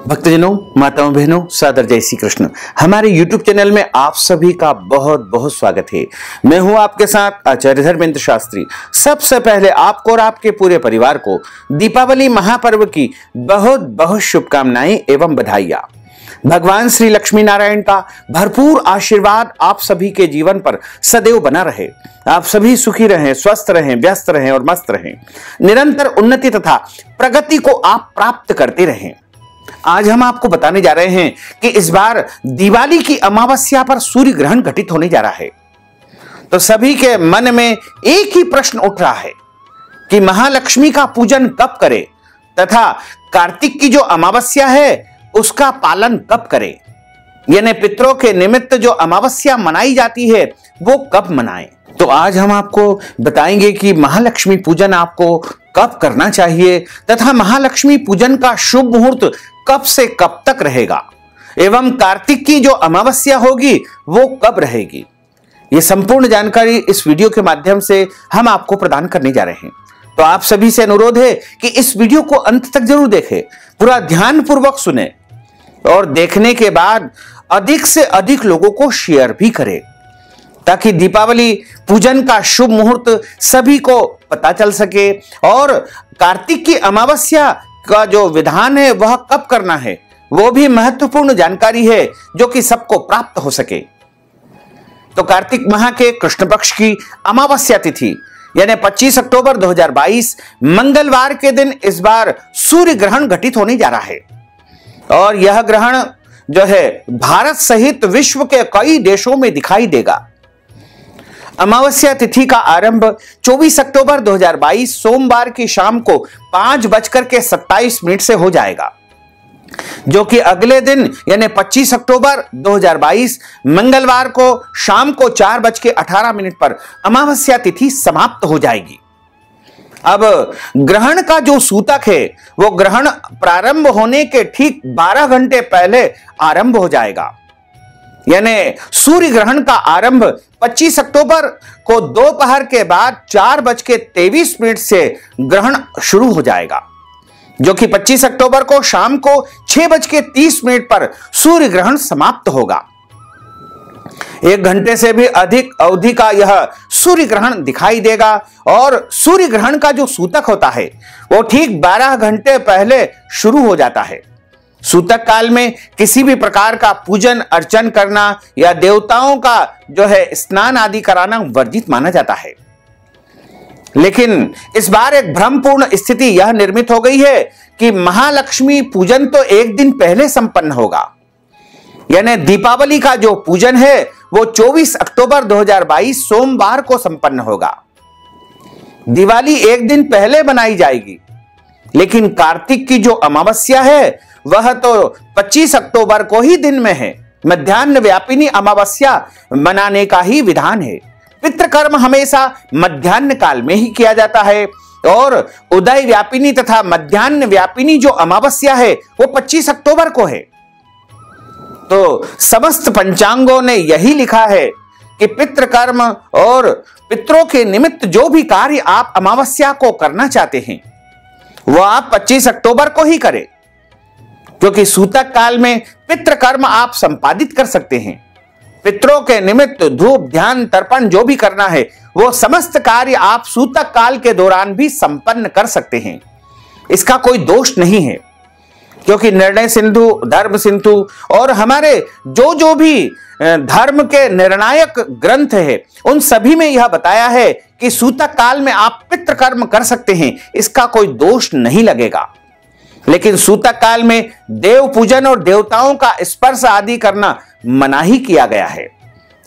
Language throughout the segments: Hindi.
भक्तजनों, माताओं, बहनों, सादर जय श्री कृष्ण। हमारे YouTube चैनल में आप सभी का बहुत बहुत स्वागत है। मैं हूं आपके साथ आचार्य धर्मेंद्र शास्त्री। सबसे पहले आपको और आपके पूरे परिवार को दीपावली महापर्व की बहुत बहुत शुभकामनाएं एवं बधाइयां। भगवान श्री लक्ष्मी नारायण का भरपूर आशीर्वाद आप सभी के जीवन पर सदैव बना रहे। आप सभी सुखी रहें, स्वस्थ रहें, व्यस्त रहें और मस्त रहें। निरंतर उन्नति तथा प्रगति को आप प्राप्त करते रहें। आज हम आपको बताने जा रहे हैं कि इस बार दिवाली की अमावस्या पर सूर्य ग्रहण घटित होने जा रहा है। तो सभी के मन में एक ही प्रश्न उठ रहा है कि महालक्ष्मी का पूजन कब करें तथा कार्तिक की जो अमावस्या है उसका पालन कब करें, यानी पितरों के निमित्त जो अमावस्या मनाई जाती है वो कब मनाएं। तो आज हम आपको बताएंगे कि महालक्ष्मी पूजन आपको कब करना चाहिए तथा महालक्ष्मी पूजन का शुभ मुहूर्त कब से कब तक रहेगा एवं कार्तिक की जो अमावस्या होगी वो कब रहेगी। ये संपूर्ण जानकारी इस वीडियो के माध्यम से हम आपको प्रदान करने जा रहे हैं। तो आप सभी से अनुरोध है कि इस वीडियो को अंत तक जरूर देखें, पूरा ध्यानपूर्वक सुने और देखने के बाद अधिक से अधिक लोगों को शेयर भी करें ताकि दीपावली पूजन का शुभ मुहूर्त सभी को पता चल सके और कार्तिक की अमावस्या का जो विधान है वह कब करना है वो भी महत्वपूर्ण जानकारी है जो कि सबको प्राप्त हो सके। तो कार्तिक माह के कृष्ण पक्ष की अमावस्या तिथि यानी 25 अक्टूबर 2022 मंगलवार के दिन इस बार सूर्य ग्रहण घटित होने जा रहा है और यह ग्रहण जो है भारत सहित विश्व के कई देशों में दिखाई देगा। अमावस्या तिथि का आरंभ 24 अक्टूबर 2022 सोमवार की शाम को 5:27 से हो जाएगा, जो कि अगले दिन यानी 25 अक्टूबर 2022 मंगलवार को शाम को 4:18 पर अमावस्या तिथि समाप्त हो जाएगी। अब ग्रहण का जो सूतक है वो ग्रहण प्रारंभ होने के ठीक 12 घंटे पहले आरंभ हो जाएगा, यानी सूर्य ग्रहण का आरंभ 25 अक्टूबर को दोपहर के बाद 4:23 से ग्रहण शुरू हो जाएगा, जो कि 25 अक्टूबर को शाम को 6:30 पर सूर्य ग्रहण समाप्त होगा। 1 घंटे से भी अधिक अवधि का यह सूर्य ग्रहण दिखाई देगा और सूर्य ग्रहण का जो सूतक होता है वो ठीक 12 घंटे पहले शुरू हो जाता है। सूतक काल में किसी भी प्रकार का पूजन अर्चन करना या देवताओं का जो है स्नान आदि कराना वर्जित माना जाता है। लेकिन इस बार एक भ्रमपूर्ण स्थिति यह निर्मित हो गई है कि महालक्ष्मी पूजन तो एक दिन पहले संपन्न होगा, यानी दीपावली का जो पूजन है वो 24 अक्टूबर 2022 सोमवार को संपन्न होगा। दिवाली एक दिन पहले बनाई जाएगी, लेकिन कार्तिक की जो अमावस्या है वह तो 25 अक्टूबर को ही दिन में है। मध्याह्न व्यापिनी अमावस्या मनाने का ही विधान है। पितृकर्म हमेशा मध्याह्न काल में ही किया जाता है और उदय व्यापिनी तथा मध्याह्न व्यापिनी जो अमावस्या है वो 25 अक्टूबर को है। तो समस्त पंचांगों ने यही लिखा है कि पितृकर्म और पितरों के निमित्त जो भी कार्य आप अमावस्या को करना चाहते हैं वो आप 25 अक्टूबर को ही करें, क्योंकि सूतक काल में पितृकर्म आप संपादित कर सकते हैं। पितरों के निमित्त धूप ध्यान तर्पण जो भी करना है वो समस्त कार्य आप सूतक काल के दौरान भी संपन्न कर सकते हैं। इसका कोई दोष नहीं है, क्योंकि निर्णय सिंधु, धर्म सिंधु और हमारे जो भी धर्म के निर्णायक ग्रंथ है उन सभी में यह बताया है कि सूतक काल में आप पितृकर्म कर सकते हैं, इसका कोई दोष नहीं लगेगा। लेकिन सूतक काल में देव पूजन और देवताओं का स्पर्श आदि करना मना ही किया गया है।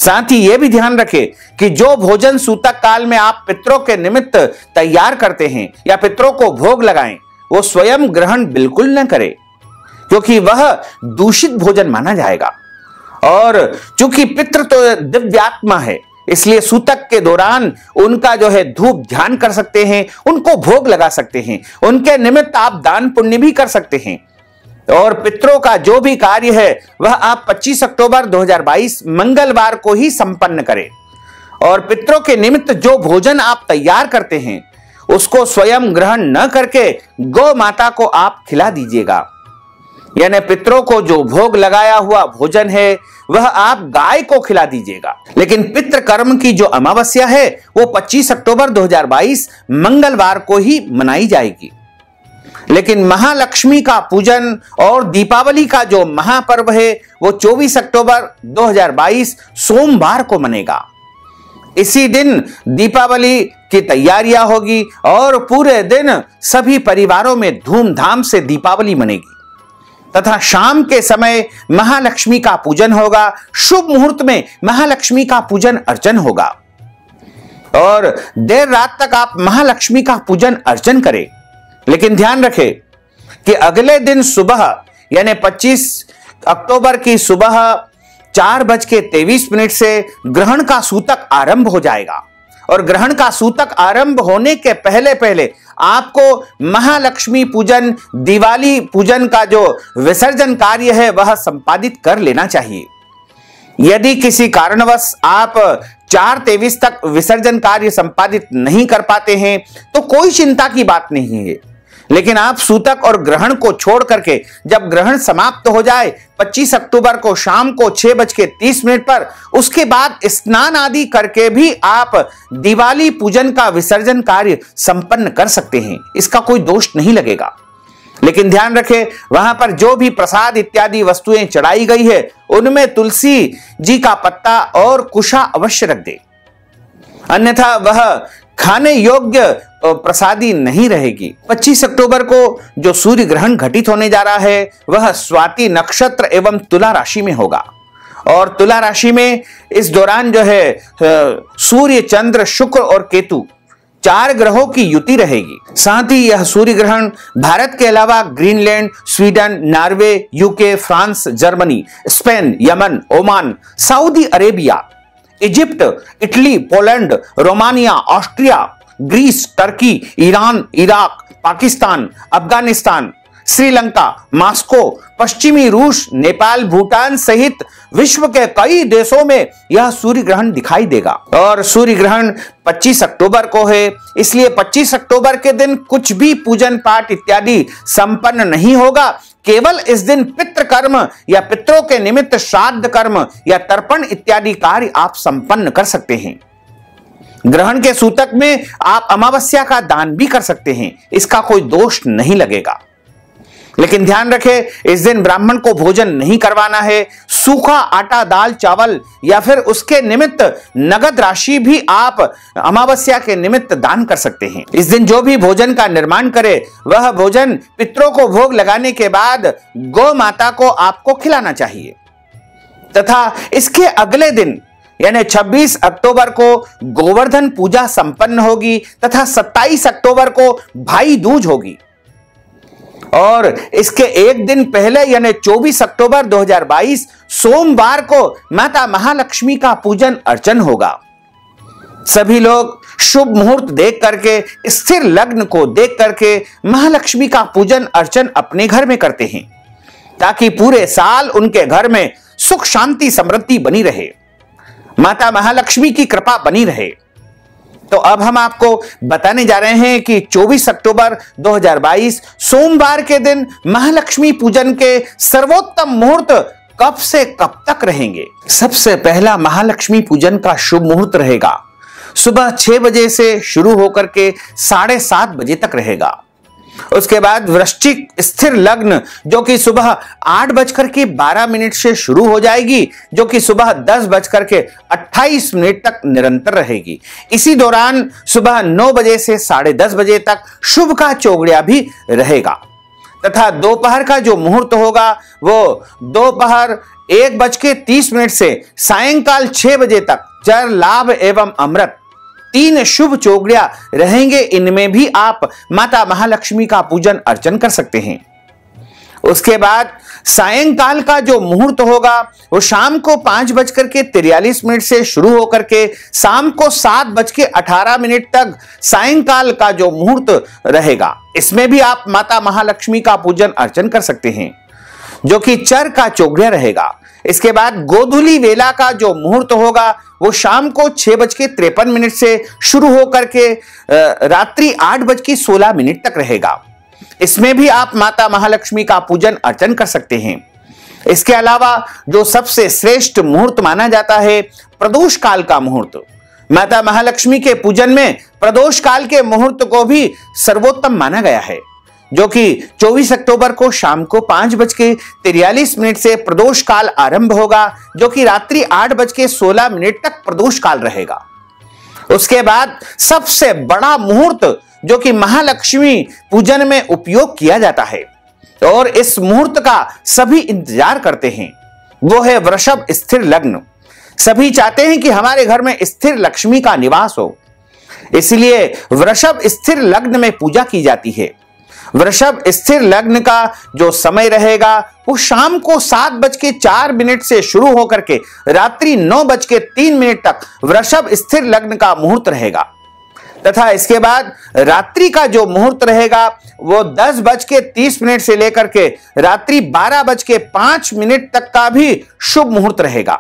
साथ ही यह भी ध्यान रखें कि जो भोजन सूतक काल में आप पितरों के निमित्त तैयार करते हैं या पितरों को भोग लगाएं वो स्वयं ग्रहण बिल्कुल न करें, क्योंकि वह दूषित भोजन माना जाएगा। और चूंकि पितृ तो दिव्यात्मा है, इसलिए सूतक के दौरान उनका जो है धूप ध्यान कर सकते हैं, उनको भोग लगा सकते हैं, उनके निमित्त आप दान पुण्य भी कर सकते हैं। और पितरों का जो भी कार्य है वह आप 25 अक्टूबर 2022 मंगलवार को ही संपन्न करें और पितरों के निमित्त जो भोजन आप तैयार करते हैं उसको स्वयं ग्रहण न करके गौ माता को आप खिला दीजिएगा। यानी पितरों को जो भोग लगाया हुआ भोजन है वह आप गाय को खिला दीजिएगा। लेकिन पितृ कर्म की जो अमावस्या है वो 25 अक्टूबर 2022 मंगलवार को ही मनाई जाएगी। लेकिन महालक्ष्मी का पूजन और दीपावली का जो महापर्व है वो 24 अक्टूबर 2022 सोमवार को मनेगा। इसी दिन दीपावली की तैयारियां होगी और पूरे दिन सभी परिवारों में धूमधाम से दीपावली मनेगी तथा शाम के समय महालक्ष्मी का पूजन होगा। शुभ मुहूर्त में महालक्ष्मी का पूजन अर्चन होगा और देर रात तक आप महालक्ष्मी का पूजन अर्चन करें। लेकिन ध्यान रखें कि अगले दिन सुबह यानी 25 अक्टूबर की सुबह 4:23 से ग्रहण का सूतक आरंभ हो जाएगा और ग्रहण का सूतक आरंभ होने के पहले पहले आपको महालक्ष्मी पूजन, दिवाली पूजन का जो विसर्जन कार्य है वह संपादित कर लेना चाहिए। यदि किसी कारणवश आप 4:23 तक विसर्जन कार्य संपादित नहीं कर पाते हैं तो कोई चिंता की बात नहीं है। लेकिन आप सूतक और ग्रहण को छोड़ करके जब ग्रहण समाप्त हो जाए 25 अक्टूबर को शाम को 6:30 पर, उसके बाद स्नान आदि करके भी आप दिवाली पूजन का विसर्जन कार्य संपन्न कर सकते हैं। इसका कोई दोष नहीं लगेगा। लेकिन ध्यान रखें वहां पर जो भी प्रसाद इत्यादि वस्तुएं चढ़ाई गई है उनमें तुलसी जी का पत्ता और कुशा अवश्य रख दे, अन्यथा वह खाने योग्य प्रसादी नहीं रहेगी। 25 अक्टूबर को जो सूर्य ग्रहण घटित होने जा रहा है वह स्वाति नक्षत्र एवं तुला राशि में होगा और तुला राशि में इस दौरान जो है सूर्य, चंद्र, शुक्र और केतु 4 ग्रहों की युति रहेगी। साथ ही यह सूर्य ग्रहण भारत के अलावा Greenland, Sweden, Norway, UK, France, Germany, Spain, Yemen, Oman, Saudi Arabia, Egypt, Italy, Poland, Romania, Austria, Greece, Turkey, Iran, Iraq, Pakistan, Afghanistan, Sri Lanka, Moscow, पश्चिमी रूस, नेपाल, भूटान सहित विश्व के कई देशों में यह सूर्य ग्रहण दिखाई देगा। और सूर्य ग्रहण 25 अक्टूबर को है, इसलिए 25 अक्टूबर के दिन कुछ भी पूजन पाठ इत्यादि संपन्न नहीं होगा। केवल इस दिन पितृ कर्म या पितरों के निमित्त श्राद्ध कर्म या तर्पण इत्यादि कार्य आप संपन्न कर सकते हैं। ग्रहण के सूतक में आप अमावस्या का दान भी कर सकते हैं, इसका कोई दोष नहीं लगेगा। लेकिन ध्यान रखें इस दिन ब्राह्मण को भोजन नहीं करवाना है। सूखा आटा, दाल, चावल या फिर उसके निमित्त नगद राशि भी आप अमावस्या के निमित्त दान कर सकते हैं। इस दिन जो भी भोजन का निर्माण करे वह भोजन पितरों को भोग लगाने के बाद गौ माता को आपको खिलाना चाहिए तथा इसके अगले दिन यानी 26 अक्टूबर को गोवर्धन पूजा संपन्न होगी तथा 27 अक्टूबर को भाई दूज होगी और इसके एक दिन पहले यानी 24 अक्टूबर 2022 सोमवार को माता महालक्ष्मी का पूजन अर्चन होगा। सभी लोग शुभ मुहूर्त देख करके, स्थिर लग्न को देख करके महालक्ष्मी का पूजन अर्चन अपने घर में करते हैं ताकि पूरे साल उनके घर में सुख, शांति, समृद्धि बनी रहे, माता महालक्ष्मी की कृपा बनी रहे। तो अब हम आपको बताने जा रहे हैं कि 24 अक्टूबर 2022 सोमवार के दिन महालक्ष्मी पूजन के सर्वोत्तम मुहूर्त कब से कब तक रहेंगे। सबसे पहला महालक्ष्मी पूजन का शुभ मुहूर्त रहेगा सुबह 6 बजे से शुरू होकर के 7:30 बजे तक रहेगा। उसके बाद वृश्चिक स्थिर लग्न जो कि सुबह 8:12 से शुरू हो जाएगी, जो कि सुबह 10:28 तक निरंतर रहेगी। इसी दौरान सुबह 9 बजे से 10:30 बजे तक शुभ का चौगड़िया भी रहेगा तथा दोपहर का जो मुहूर्त होगा वो दोपहर 1:30 से सायंकाल 6 बजे तक चर, लाभ एवं अमृत 3 शुभ चौगड़िया रहेंगे। इनमें भी आप माता महालक्ष्मी का पूजन अर्चन कर सकते हैं। उसके बाद सायंकाल का जो मुहूर्त होगा वो शाम को 5:43 से शुरू होकर के शाम को 7:18 तक सायंकाल का जो मुहूर्त रहेगा, इसमें भी आप माता महालक्ष्मी का पूजन अर्चन कर सकते हैं, जो कि चर का चौगड़िया रहेगा। इसके बाद गोधूली वेला का जो मुहूर्त होगा वो शाम को 6:53 से शुरू होकर के रात्रि 8:16 तक रहेगा। इसमें भी आप माता महालक्ष्मी का पूजन अर्चन कर सकते हैं। इसके अलावा जो सबसे श्रेष्ठ मुहूर्त माना जाता है प्रदोष काल का मुहूर्त, माता महालक्ष्मी के पूजन में प्रदोष काल के मुहूर्त को भी सर्वोत्तम माना गया है, जो कि 24 अक्टूबर को शाम को 5:43 से प्रदोष काल आरंभ होगा, जो कि रात्रि 8:16 तक प्रदोष काल रहेगा। उसके बाद सबसे बड़ा मुहूर्त जो कि महालक्ष्मी पूजन में उपयोग किया जाता है और इस मुहूर्त का सभी इंतजार करते हैं, वो है वृषभ स्थिर लग्न। सभी चाहते हैं कि हमारे घर में स्थिर लक्ष्मी का निवास हो, इसलिए वृषभ स्थिर लग्न में पूजा की जाती है। वृषभ स्थिर लग्न का जो समय रहेगा वो शाम को 7:04 से शुरू होकर के रात्रि 9:03 तक वृषभ स्थिर लग्न का मुहूर्त रहेगा, तथा इसके बाद रात्रि का जो मुहूर्त रहेगा वो 10:30 से लेकर के रात्रि 12:05 तक का भी शुभ मुहूर्त रहेगा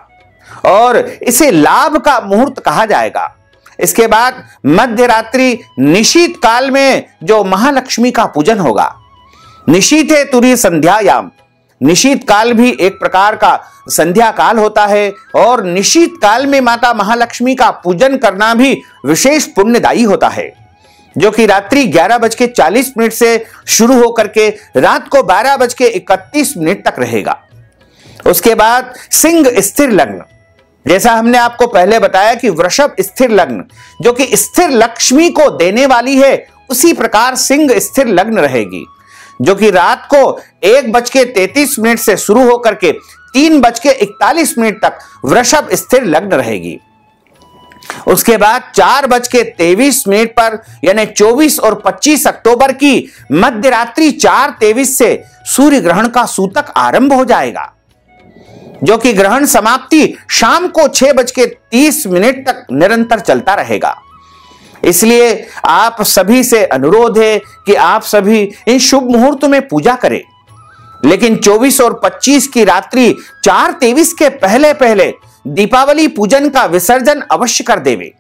और इसे लाभ का मुहूर्त कहा जाएगा। इसके बाद मध्य रात्रि निशीत काल में जो महालक्ष्मी का पूजन होगा, निशीते तुरी संध्यायाम, निशीत काल भी एक प्रकार का संध्या काल होता है और निशीत काल में माता महालक्ष्मी का पूजन करना भी विशेष पुण्यदायी होता है, जो कि रात्रि 11:40 से शुरू होकर के रात को 12:31 तक रहेगा। उसके बाद सिंह स्थिर लग्न, जैसा हमने आपको पहले बताया कि वृषभ स्थिर लग्न जो कि स्थिर लक्ष्मी को देने वाली है, उसी प्रकार सिंह स्थिर लग्न रहेगी, जो कि रात को 1:33 से शुरू होकर के 3:41 तक वृषभ स्थिर लग्न रहेगी। उसके बाद 4:23 पर यानी 24 और 25 अक्टूबर की मध्य रात्रि 4:23 से सूर्य ग्रहण का सूतक आरंभ हो जाएगा, जो कि ग्रहण समाप्ति शाम को 6:30 तक निरंतर चलता रहेगा। इसलिए आप सभी से अनुरोध है कि आप सभी इन शुभ मुहूर्त में पूजा करें, लेकिन 24 और 25 की रात्रि 4:23 के पहले पहले दीपावली पूजन का विसर्जन अवश्य कर देवे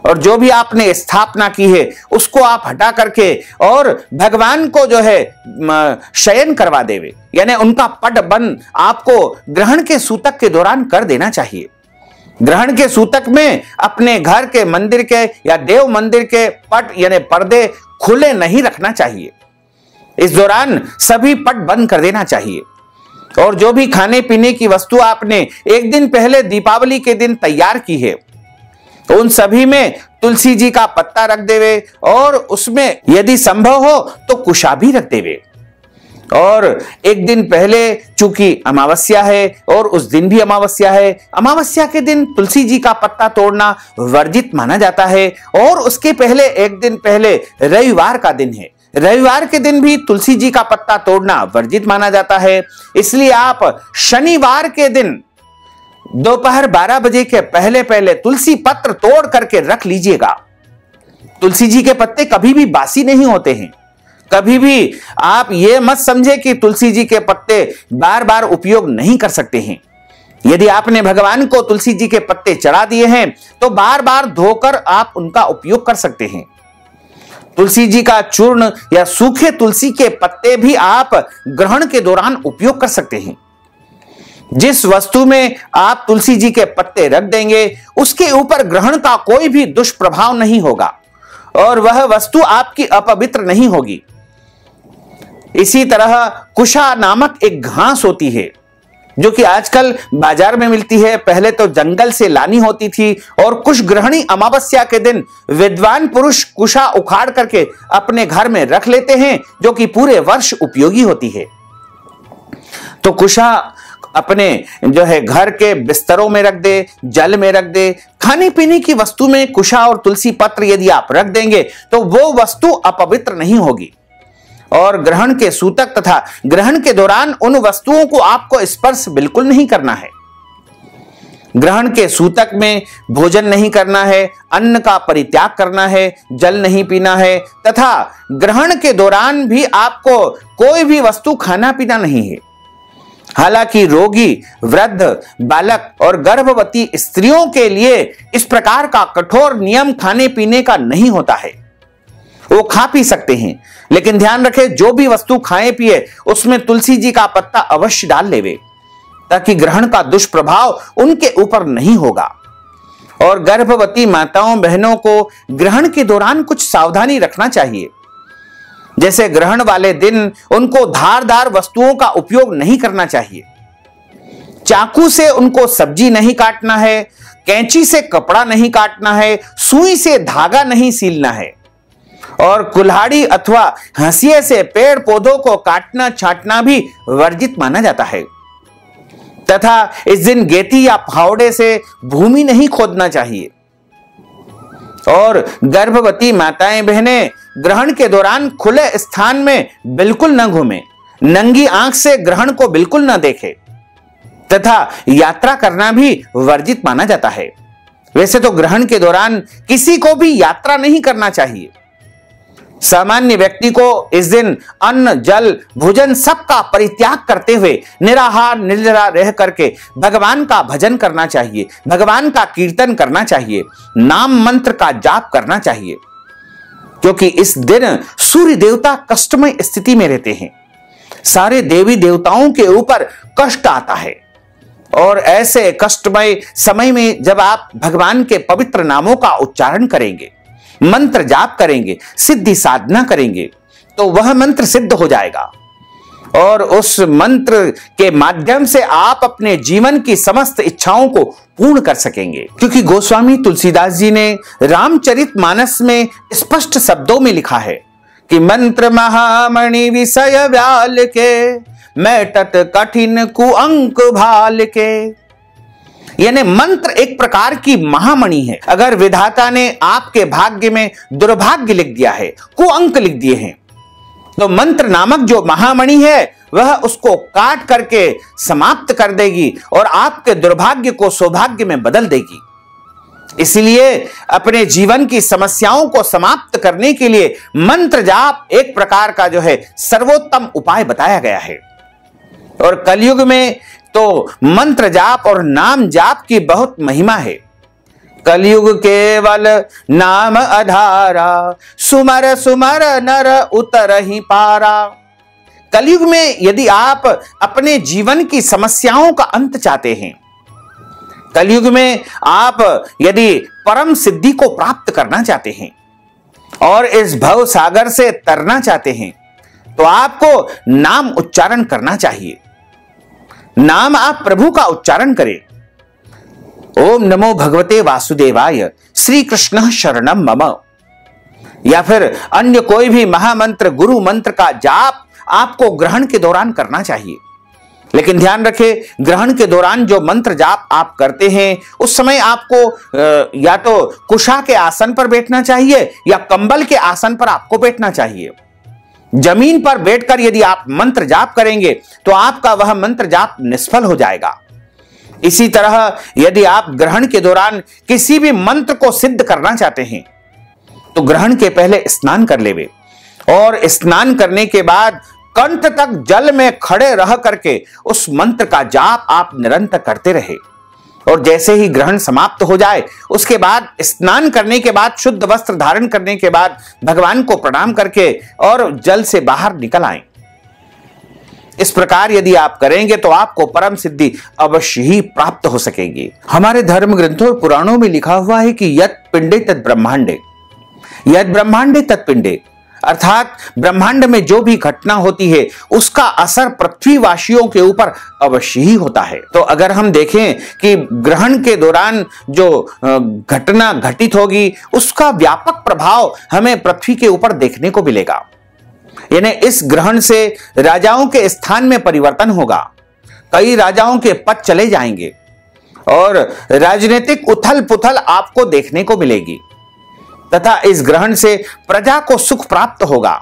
और जो भी आपने स्थापना की है उसको आप हटा करके और भगवान को जो है शयन करवा देवे, यानी उनका पट बंद आपको ग्रहण के सूतक के दौरान कर देना चाहिए। ग्रहण के सूतक में अपने घर के मंदिर के या देव मंदिर के पट यानी पर्दे खुले नहीं रखना चाहिए। इस दौरान सभी पट बंद कर देना चाहिए और जो भी खाने पीने की वस्तु आपने एक दिन पहले दीपावली के दिन तैयार की है उन सभी में तुलसी जी का पत्ता रख देवे और उसमें यदि संभव हो तो कुशा भी रख देवे। और एक दिन पहले चूंकि अमावस्या है और उस दिन भी अमावस्या है, अमावस्या के दिन तुलसी जी का पत्ता तोड़ना वर्जित माना जाता है और उसके पहले एक दिन पहले रविवार का दिन है, रविवार के दिन भी तुलसी जी का पत्ता तोड़ना वर्जित माना जाता है। इसलिए आप शनिवार के दिन दोपहर 12 बजे के पहले पहले तुलसी पत्र तोड़ करके रख लीजिएगा। तुलसी जी के पत्ते कभी भी बासी नहीं होते हैं, कभी भी आप ये मत समझे कि तुलसी जी के पत्ते बार बार उपयोग नहीं कर सकते हैं। यदि आपने भगवान को तुलसी जी के पत्ते चढ़ा दिए हैं तो बार बार धोकर आप उनका उपयोग कर सकते हैं। तुलसी जी का चूर्ण या सूखे तुलसी के पत्ते भी आप ग्रहण के दौरान उपयोग कर सकते हैं। जिस वस्तु में आप तुलसी जी के पत्ते रख देंगे उसके ऊपर ग्रहण का कोई भी दुष्प्रभाव नहीं होगा और वह वस्तु आपकी अपवित्र नहीं होगी। इसी तरह कुशा नामक एक घास होती है जो कि आजकल बाजार में मिलती है, पहले तो जंगल से लानी होती थी और कुश ग्रहणी अमावस्या के दिन विद्वान पुरुष कुशा उखाड़ करके अपने घर में रख लेते हैं जो कि पूरे वर्ष उपयोगी होती है। तो कुशा अपने जो है घर के बिस्तरों में रख दे, जल में रख दे, खाने पीने की वस्तु में कुशा और तुलसी पत्र यदि आप रख देंगे तो वो वस्तु अपवित्र नहीं होगी और ग्रहण के सूतक तथा ग्रहण के दौरान उन वस्तुओं को आपको स्पर्श बिल्कुल नहीं करना है। ग्रहण के सूतक में भोजन नहीं करना है, अन्न का परित्याग करना है, जल नहीं पीना है तथा ग्रहण के दौरान भी आपको कोई भी वस्तु खाना पीना नहीं है। हालांकि रोगी, वृद्ध, बालक और गर्भवती स्त्रियों के लिए इस प्रकार का कठोर नियम खाने पीने का नहीं होता है, वो खा पी सकते हैं, लेकिन ध्यान रखें, जो भी वस्तु खाए पिए उसमें तुलसी जी का पत्ता अवश्य डाल लेवे, ताकि ग्रहण का दुष्प्रभाव उनके ऊपर नहीं होगा। और गर्भवती माताओं बहनों को ग्रहण के दौरान कुछ सावधानी रखना चाहिए। जैसे ग्रहण वाले दिन उनको धारदार वस्तुओं का उपयोग नहीं करना चाहिए। चाकू से उनको सब्जी नहीं काटना है, कैंची से कपड़ा नहीं काटना है, सुई से धागा नहीं सीलना है, और कुल्हाड़ी अथवा हंसिये से पेड़ पौधों को काटना छांटना भी वर्जित माना जाता है। तथा इस दिन गेती या फावड़े से भूमि नहीं खोदना चाहिए। और गर्भवती माताएं बहनें ग्रहण के दौरान खुले स्थान में बिल्कुल न घूमें, नंगी आंख से ग्रहण को बिल्कुल न देखें, तथा यात्रा करना भी वर्जित माना जाता है। वैसे तो ग्रहण के दौरान किसी को भी यात्रा नहीं करना चाहिए। सामान्य व्यक्ति को इस दिन अन्न जल भोजन सबका परित्याग करते हुए निराहार निर्जरा रह करके भगवान का भजन करना चाहिए, भगवान का कीर्तन करना चाहिए, नाम मंत्र का जाप करना चाहिए, क्योंकि इस दिन सूर्य देवता कष्टमय स्थिति में रहते हैं। सारे देवी देवताओं के ऊपर कष्ट आता है, और ऐसे कष्टमय समय में जब आप भगवान के पवित्र नामों का उच्चारण करेंगे, मंत्र जाप करेंगे, सिद्धि साधना करेंगे, तो वह मंत्र सिद्ध हो जाएगा, और उस मंत्र के माध्यम से आप अपने जीवन की समस्त इच्छाओं को पूर्ण कर सकेंगे। क्योंकि गोस्वामी तुलसीदास जी ने रामचरितमानस में स्पष्ट शब्दों में लिखा है कि मंत्र महामणि विषय व्याल के, मैटत कठिन कुअंक भाल के। यानी मंत्र एक प्रकार की महामणि है। अगर विधाता ने आपके भाग्य में दुर्भाग्य लिख दिया है, कुअंक लिख दिए हैं, तो मंत्र नामक जो महामणि है वह उसको काट करके समाप्त कर देगी और आपके दुर्भाग्य को सौभाग्य में बदल देगी। इसलिए अपने जीवन की समस्याओं को समाप्त करने के लिए मंत्र जाप एक प्रकार का जो है सर्वोत्तम उपाय बताया गया है। और कलयुग में तो मंत्र जाप और नाम जाप की बहुत महिमा है। कलयुग केवल नाम आधारा, सुमर सुमर नर उतरहि पारा। कलयुग में यदि आप अपने जीवन की समस्याओं का अंत चाहते हैं, कलयुग में आप यदि परम सिद्धि को प्राप्त करना चाहते हैं और इस भव सागर से तरना चाहते हैं, तो आपको नाम उच्चारण करना चाहिए। नाम आप प्रभु का उच्चारण करें। ओम नमो भगवते वासुदेवाय, श्री कृष्ण शरणम मम, या फिर अन्य कोई भी महामंत्र गुरु मंत्र का जाप आपको ग्रहण के दौरान करना चाहिए। लेकिन ध्यान रखें, ग्रहण के दौरान जो मंत्र जाप आप करते हैं उस समय आपको या तो कुशा के आसन पर बैठना चाहिए या कंबल के आसन पर आपको बैठना चाहिए। जमीन पर बैठकर यदि आप मंत्र जाप करेंगे तो आपका वह मंत्र जाप निष्फल हो जाएगा। इसी तरह यदि आप ग्रहण के दौरान किसी भी मंत्र को सिद्ध करना चाहते हैं तो ग्रहण के पहले स्नान कर लेवे, और स्नान करने के बाद कंठ तक जल में खड़े रह करके उस मंत्र का जाप आप निरंतर करते रहे। और जैसे ही ग्रहण समाप्त हो जाए उसके बाद स्नान करने के बाद शुद्ध वस्त्र धारण करने के बाद भगवान को प्रणाम करके और जल से बाहर निकल आएं। इस प्रकार यदि आप करेंगे तो आपको परम सिद्धि अवश्य ही प्राप्त हो सकेगी। हमारे धर्म ग्रंथों और पुराणों में लिखा हुआ है कि यत् पिंडे तत् ब्रह्मांडे, यत् ब्रह्मांडे तत् पिंडे, अर्थात ब्रह्मांड में जो भी घटना होती है उसका असर पृथ्वीवासियों के ऊपर अवश्य ही होता है। तो अगर हम देखें कि ग्रहण के दौरान जो घटना घटित होगी उसका व्यापक प्रभाव हमें पृथ्वी के ऊपर देखने को मिलेगा। यानी इस ग्रहण से राजाओं के स्थान में परिवर्तन होगा, कई राजाओं के पद चले जाएंगे और राजनीतिक उथल पुथल आपको देखने को मिलेगी, तथा इस ग्रहण से प्रजा को सुख प्राप्त होगा।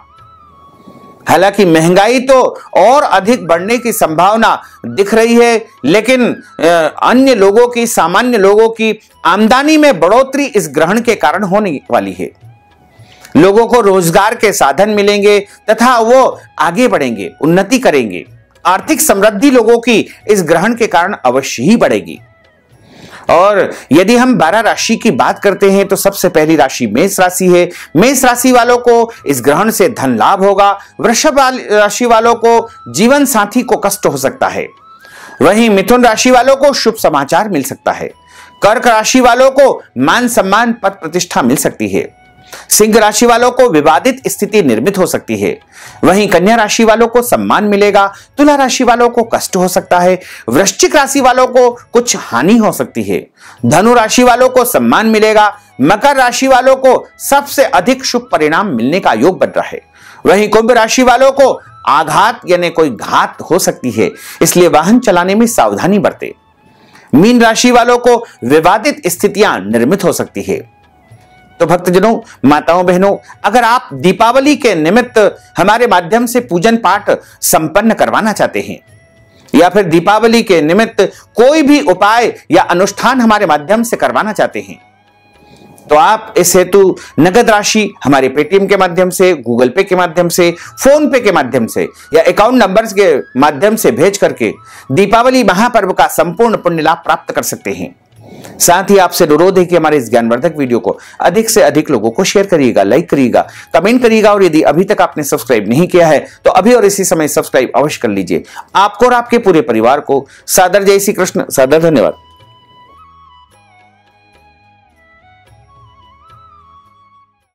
हालांकि महंगाई तो और अधिक बढ़ने की संभावना दिख रही है, लेकिन अन्य लोगों की, सामान्य लोगों की आमदनी में बढ़ोतरी इस ग्रहण के कारण होने वाली है। लोगों को रोजगार के साधन मिलेंगे तथा वो आगे बढ़ेंगे, उन्नति करेंगे। आर्थिक समृद्धि लोगों की इस ग्रहण के कारण अवश्य ही बढ़ेगी। और यदि हम 12 राशि की बात करते हैं तो सबसे पहली राशि मेष राशि है। मेष राशि वालों को इस ग्रहण से धन लाभ होगा। वृषभ राशि वालों को जीवन साथी को कष्ट हो सकता है। वहीं मिथुन राशि वालों को शुभ समाचार मिल सकता है। कर्क राशि वालों को मान सम्मान पद प्रतिष्ठा मिल सकती है। सिंह राशि वालों को विवादित स्थिति निर्मित हो सकती है। वहीं कन्या राशि वालों को सम्मान मिलेगा। तुला राशि वालों को कष्ट हो सकता है। वृश्चिक राशि वालों को कुछ हानि हो सकती है। धनु राशि वालों को सम्मान मिलेगा। मकर राशि वालों को सबसे अधिक शुभ परिणाम मिलने का योग बन रहा है। वहीं कुंभ राशि वालों को आघात यानी कोई घात हो सकती है, इसलिए वाहन चलाने में सावधानी बरतें। मीन राशि वालों को विवादित स्थितियां निर्मित हो सकती है। तो भक्तजनों, माताओं, बहनों, अगर आप दीपावली के निमित्त हमारे माध्यम से पूजन पाठ संपन्न करवाना चाहते हैं या फिर दीपावली के निमित्त कोई भी उपाय या अनुष्ठान हमारे माध्यम से करवाना चाहते हैं, तो आप इस हेतु नगद राशि हमारे पेटीएम के माध्यम से, गूगल पे के माध्यम से, फोन पे के माध्यम से या अकाउंट नंबर्स के माध्यम से भेज करके दीपावली महापर्व का संपूर्ण पुण्य लाभ प्राप्त कर सकते हैं। साथ ही आपसे अनुरोध है कि हमारे इस ज्ञानवर्धक वीडियो को अधिक से अधिक लोगों को शेयर करिएगा, लाइक करिएगा, कमेंट करिएगा और यदि अभी तक आपने सब्सक्राइब नहीं किया है तो अभी और इसी समय सब्सक्राइब अवश्य कर लीजिए। आपको और आपके पूरे परिवार को सादर जय श्री कृष्ण, सादर धन्यवाद।